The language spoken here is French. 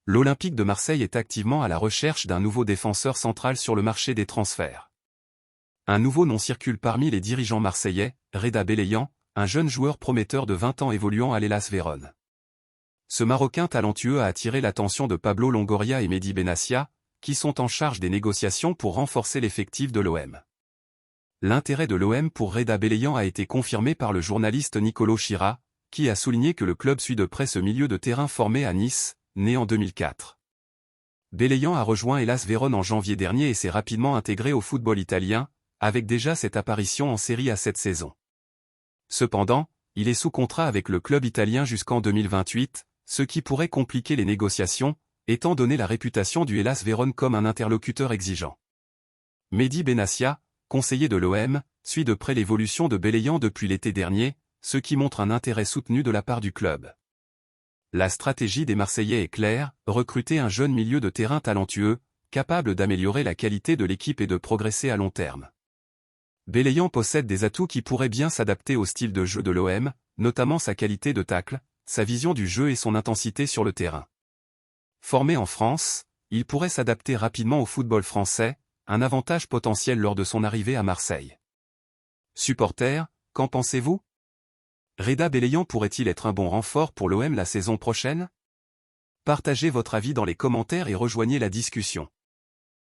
L'Olympique de Marseille est activement à la recherche d'un nouveau défenseur central sur le marché des transferts. Un nouveau nom circule parmi les dirigeants marseillais, Reda Belayan, un jeune joueur prometteur de 20 ans évoluant à l'Hellas Vérone. Ce Marocain talentueux a attiré l'attention de Pablo Longoria et Mehdi Benassia, qui sont en charge des négociations pour renforcer l'effectif de l'OM. L'intérêt de l'OM pour Reda Belayan a été confirmé par le journaliste Nicolo Chira, qui a souligné que le club suit de près ce milieu de terrain formé à Nice, né en 2004. Belayan a rejoint Hellas Vérone en janvier dernier et s'est rapidement intégré au football italien, avec déjà cette apparition en Série A cette saison. Cependant, il est sous contrat avec le club italien jusqu'en 2028, ce qui pourrait compliquer les négociations, étant donné la réputation du Hellas Vérone comme un interlocuteur exigeant. Mehdi Benassia, conseiller de l'OM, suit de près l'évolution de Belayan depuis l'été dernier, ce qui montre un intérêt soutenu de la part du club. La stratégie des Marseillais est claire, recruter un jeune milieu de terrain talentueux, capable d'améliorer la qualité de l'équipe et de progresser à long terme. Belayan possède des atouts qui pourraient bien s'adapter au style de jeu de l'OM, notamment sa qualité de tacle, sa vision du jeu et son intensité sur le terrain. Formé en France, il pourrait s'adapter rapidement au football français, un avantage potentiel lors de son arrivée à Marseille. Supporters, qu'en pensez-vous? Reda Belayan pourrait-il être un bon renfort pour l'OM la saison prochaine? Partagez votre avis dans les commentaires et rejoignez la discussion.